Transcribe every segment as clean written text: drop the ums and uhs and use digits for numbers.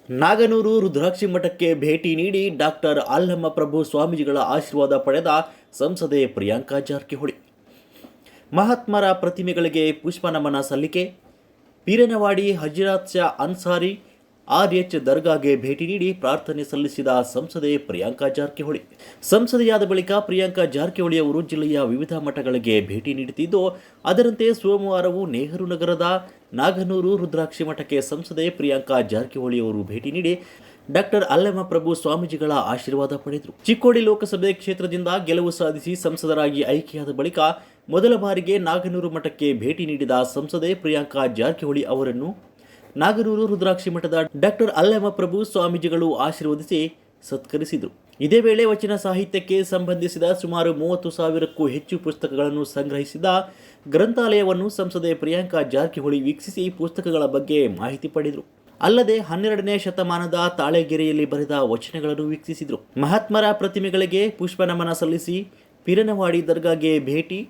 ನಾಗನೂರು ರುದ್ರಾಕ್ಷಿ ಮಠಕ್ಕೆ ಭೇಟಿ ನೀಡಿ ಡಾಕ್ಟರ್ ಅಲ್ಲಮ ಪ್ರಭು ಸ್ವಾಮೀಜಿಗಳ ಆಶೀರ್ವಾದ ಪಡೆದ ಸಂಸದೆ ಪ್ರಿಯಾಂಕಾ ಜಾರಕಿಹೊಳಿ. ಮಹಾತ್ಮರ ಪ್ರತಿಮೆಗಳಿಗೆ ಪುಷ್ಪನಮನ ಸಲ್ಲಿಕೆ. ಪೀರನವಾಡಿ ಹಜರತ್ ಶಾ ಅನ್ಸಾರಿ RH ದರ್ಗಾಗೆ ಭೇಟಿ ನೀಡಿ ಪ್ರಾರ್ಥನೆ ಸಲ್ಲಿಸಿದ ಸಂಸದೆ ಪ್ರಿಯಾಂಕಾ ಜಾರಕಿಹೊಳಿ. ಸಂಸದೆಯಾದ ಬಳಿಕ ಪ್ರಿಯಾಂಕಾ ಜಾರಕಿಹೊಳಿ ಅವರು ಜಿಲ್ಲೆಯ ವಿವಿಧ ಮಠಗಳಿಗೆ ಭೇಟಿ ನೀಡುತ್ತಿದ್ದು, ಅದರಂತೆ ಸೋಮವಾರವೂ ನೆಹರು ನಗರದ ನಾಗನೂರು ರುದ್ರಾಕ್ಷಿ ಮಠಕ್ಕೆ ಸಂಸದೆ ಪ್ರಿಯಾಂಕಾ ಜಾರಕಿಹೊಳಿ ಅವರು ಭೇಟಿ ನೀಡಿ ಡಾಕ್ಟರ್ ಅಲ್ಲಮ ಪ್ರಭು ಸ್ವಾಮೀಜಿಗಳ ಆಶೀರ್ವಾದ ಪಡೆದರು. ಚಿಕ್ಕೋಡಿ ಲೋಕಸಭೆ ಕ್ಷೇತ್ರದಿಂದ ಗೆಲುವು ಸಾಧಿಸಿ ಸಂಸದರಾಗಿ ಆಯ್ಕೆಯಾದ ಬಳಿಕ ಮೊದಲ ಬಾರಿಗೆ ನಾಗನೂರು ಮಠಕ್ಕೆ ಭೇಟಿ ನೀಡಿದ ಸಂಸದೆ ಪ್ರಿಯಾಂಕಾ ಜಾರಕಿಹೊಳಿ ಅವರನ್ನು ನಾಗನೂರು ರುದ್ರಾಕ್ಷಿ ಮಠದ ಡಾಕ್ಟರ್ ಅಲ್ಲಮ ಪ್ರಭು ಸ್ವಾಮೀಜಿಗಳು ಆಶೀರ್ವದಿಸಿ ಸತ್ಕರಿಸಿದರು. ಇದೇ ವೇಳೆ ವಚನ ಸಾಹಿತ್ಯಕ್ಕೆ ಸಂಬಂಧಿಸಿದ ಸುಮಾರು 30,000ಕ್ಕೂ ಹೆಚ್ಚು ಪುಸ್ತಕಗಳನ್ನು ಸಂಗ್ರಹಿಸಿದ ಗ್ರಂಥಾಲಯವನ್ನು ಸಂಸದೆ ಪ್ರಿಯಾಂಕಾ ಜಾರಕಿಹೊಳಿ ವೀಕ್ಷಿಸಿ ಪುಸ್ತಕಗಳ ಬಗ್ಗೆ ಮಾಹಿತಿ ಪಡೆದರು. ಅಲ್ಲದೆ 12ನೇ ಶತಮಾನದ ತಾಳೆಗೆರೆಯಲ್ಲಿ ಬರೆದ ವಚನಗಳನ್ನು ವೀಕ್ಷಿಸಿದರು. ಮಹಾತ್ಮರ ಪ್ರತಿಮೆಗಳಿಗೆ ಪುಷ್ಪನಮನ ಸಲ್ಲಿಸಿ ಪೀರನವಾಡಿ ದರ್ಗಾಗೆ ಭೇಟಿ.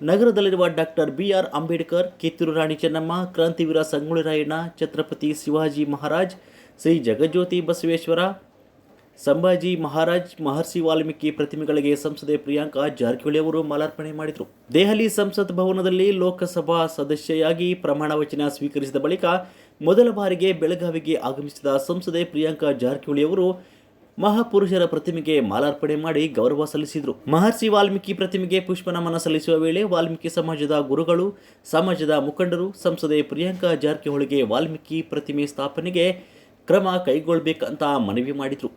ನಗರದಲ್ಲಿರುವ ಡಾಕ್ಟರ್ BR ಅಂಬೇಡ್ಕರ್, ಕಿತ್ತೂರು ರಾಣಿ ಚೆನ್ನಮ್ಮ, ಕ್ರಾಂತಿವೀರ ಸಂಗೊಳ್ಳಿ ರಾಯಣ್ಣ, ಛತ್ರಪತಿ ಶಿವಾಜಿ ಮಹಾರಾಜ್, ಶ್ರೀ ಜಗಜ್ಯೋತಿ ಬಸವೇಶ್ವರ, ಸಂಭಾಜಿ ಮಹಾರಾಜ್, ಮಹರ್ಷಿ ವಾಲ್ಮೀಕಿ ಪ್ರತಿಮೆಗಳಿಗೆ ಸಂಸದೆ ಪ್ರಿಯಾಂಕಾ ಜಾರಕಿಹೊಳಿ ಅವರು ಮಾಲಾರ್ಪಣೆ ಮಾಡಿದರು. ದೆಹಲಿ ಸಂಸತ್ ಭವನದಲ್ಲಿ ಲೋಕಸಭಾ ಸದಸ್ಯೆಯಾಗಿ ಪ್ರಮಾಣ ವಚನ ಸ್ವೀಕರಿಸಿದ ಬಳಿಕ ಮೊದಲ ಬಾರಿಗೆ ಬೆಳಗಾವಿಗೆ ಆಗಮಿಸಿದ ಸಂಸದೆ ಪ್ರಿಯಾಂಕಾ ಜಾರಕಿಹೊಳಿ ಅವರು ಮಹಾಪುರುಷರ ಪ್ರತಿಮೆಗೆ ಮಾಲಾರ್ಪಣೆ ಮಾಡಿ ಗೌರವ ಸಲ್ಲಿಸಿದರು. ಮಹರ್ಷಿ ವಾಲ್ಮೀಕಿ ಪ್ರತಿಮೆಗೆ ಪುಷ್ಪನಮನ ಸಲ್ಲಿಸುವ ವೇಳೆ ವಾಲ್ಮೀಕಿ ಸಮಾಜದ ಗುರುಗಳು, ಸಮಾಜದ ಮುಖಂಡರು ಸಂಸದೆ ಪ್ರಿಯಾಂಕಾ ಜಾರಕಿಹೊಳಿಗೆ ವಾಲ್ಮೀಕಿ ಪ್ರತಿಮೆ ಸ್ಥಾಪನೆಗೆ ಕ್ರಮ ಕೈಗೊಳ್ಳಬೇಕಂತ ಮನವಿ ಮಾಡಿದರು.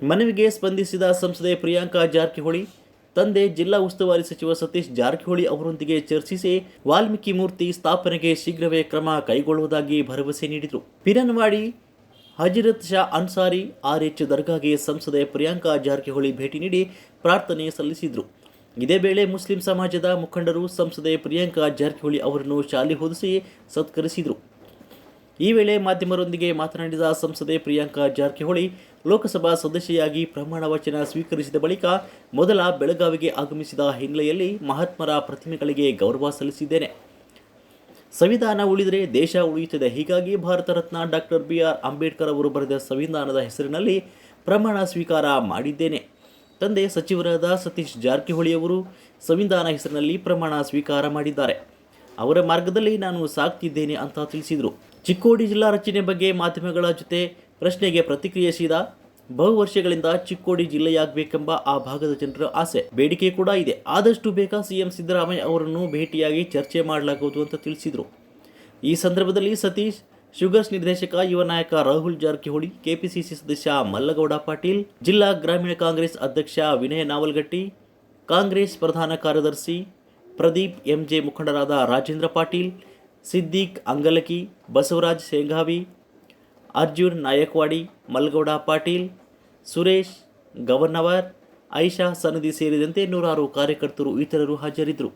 ಮನವಿಗೆ ಸ್ಪಂದಿಸಿದ ಸಂಸದೆ ಪ್ರಿಯಾಂಕಾ ಜಾರಕಿಹೊಳಿ ತಂದೆ ಜಿಲ್ಲಾ ಉಸ್ತುವಾರಿ ಸಚಿವ ಸತೀಶ್ ಜಾರಕಿಹೊಳಿ ಅವರೊಂದಿಗೆ ಚರ್ಚಿಸಿ ವಾಲ್ಮೀಕಿ ಮೂರ್ತಿ ಸ್ಥಾಪನೆಗೆ ಶೀಘ್ರವೇ ಕ್ರಮ ಕೈಗೊಳ್ಳುವುದಾಗಿ ಭರವಸೆ ನೀಡಿದರು. ಪೀರನವಾಡಿ ಹಜರತ್ ಶಾ ಅನ್ಸಾರಿ RH ದರ್ಗಾಗೆ ಸಂಸದೆ ಪ್ರಿಯಾಂಕಾ ಜಾರಕಿಹೊಳಿ ಭೇಟಿ ನೀಡಿ ಪ್ರಾರ್ಥನೆ ಸಲ್ಲಿಸಿದರು. ಇದೇ ವೇಳೆ ಮುಸ್ಲಿಂ ಸಮಾಜದ ಮುಖಂಡರು ಸಂಸದೆ ಪ್ರಿಯಾಂಕಾ ಜಾರಕಿಹೊಳಿ ಅವರನ್ನು ಶಾಲೆ ಹೊದಿಸಿ ಸತ್ಕರಿಸಿದರು. ಈ ವೇಳೆ ಮಾಧ್ಯಮರೊಂದಿಗೆ ಮಾತನಾಡಿದ ಸಂಸದೆ ಪ್ರಿಯಾಂಕಾ ಜಾರಕಿಹೊಳಿ, ಲೋಕಸಭಾ ಸದಸ್ಯೆಯಾಗಿ ಪ್ರಮಾಣ ವಚನ ಸ್ವೀಕರಿಸಿದ ಬಳಿಕ ಮೊದಲ ಬೆಳಗಾವಿಗೆ ಆಗಮಿಸಿದ ಹಿನ್ನೆಲೆಯಲ್ಲಿ ಮಹಾತ್ಮರ ಪ್ರತಿಮೆಗಳಿಗೆ ಗೌರವ ಸಲ್ಲಿಸಿದ್ದೇನೆ. ಸಂವಿಧಾನ ಉಳಿದರೆ ದೇಶ ಉಳಿಯುತ್ತದೆ. ಹೀಗಾಗಿ ಭಾರತ ರತ್ನ ಡಾಕ್ಟರ್ BR ಅಂಬೇಡ್ಕರ್ ಅವರು ಬರೆದ ಸಂವಿಧಾನದ ಹೆಸರಿನಲ್ಲಿ ಪ್ರಮಾಣ ಸ್ವೀಕಾರ ಮಾಡಿದ್ದೇನೆ. ತಂದೆ ಸಚಿವರಾದ ಸತೀಶ್ ಜಾರಕಿಹೊಳಿ ಅವರು ಸಂವಿಧಾನ ಹೆಸರಿನಲ್ಲಿ ಪ್ರಮಾಣ ಸ್ವೀಕಾರ ಮಾಡಿದ್ದಾರೆ. ಅವರ ಮಾರ್ಗದಲ್ಲಿ ನಾನು ಸಾಗ್ತಿದ್ದೇನೆ ಅಂತ ತಿಳಿಸಿದರು. ಚಿಕ್ಕೋಡಿ ಜಿಲ್ಲಾ ರಚನೆ ಬಗ್ಗೆ ಮಾಧ್ಯಮಗಳ ಜೊತೆ ಪ್ರಶ್ನೆಗೆ ಪ್ರತಿಕ್ರಿಯಿಸಿದ, ಬಹು ವರ್ಷಗಳಿಂದ ಚಿಕ್ಕೋಡಿ ಜಿಲ್ಲೆಯಾಗಬೇಕೆಂಬ ಆ ಭಾಗದ ಜನರ ಆಸೆ, ಬೇಡಿಕೆ ಕೂಡ ಇದೆ. ಆದಷ್ಟು ಬೇಗ CM ಸಿದ್ದರಾಮಯ್ಯ ಅವರನ್ನು ಭೇಟಿಯಾಗಿ ಚರ್ಚೆ ಮಾಡಲಾಗುವುದು ಅಂತ ತಿಳಿಸಿದರು. ಈ ಸಂದರ್ಭದಲ್ಲಿ ಸತೀಶ್, ಶುಗರ್ಸ್ ನಿರ್ದೇಶಕ ಯುವ ನಾಯಕ ರಾಹುಲ್ ಜಾರಕಿಹೊಳಿ, KPCC ಸದಸ್ಯ ಮಲ್ಲಗೌಡ ಪಾಟೀಲ್, ಜಿಲ್ಲಾ ಗ್ರಾಮೀಣ ಕಾಂಗ್ರೆಸ್ ಅಧ್ಯಕ್ಷ ವಿನಯ ನಾವಲಗಟ್ಟಿ, ಕಾಂಗ್ರೆಸ್ ಪ್ರಧಾನ ಕಾರ್ಯದರ್ಶಿ ಪ್ರದೀಪ್ MJ, ಮುಖಂಡರಾದ ರಾಜೇಂದ್ರ ಪಾಟೀಲ್, ಸಿದ್ದೀಕ್ ಅಂಗಲಕಿ, ಬಸವರಾಜ್ ಶೇಂಗಾವಿ, ಅರ್ಜುನ್ ನಾಯಕ್ವಾಡಿ, ಮಲ್ಲಗೌಡ ಪಾಟೀಲ್, ಸುರೇಶ್ ಗವನ್ನವರ್, ಐಷಾ ಸನದಿ ಸೇರಿದಂತೆ ನೂರಾರು ಕಾರ್ಯಕರ್ತರು ಇತರರು ಹಾಜರಿದ್ದರು.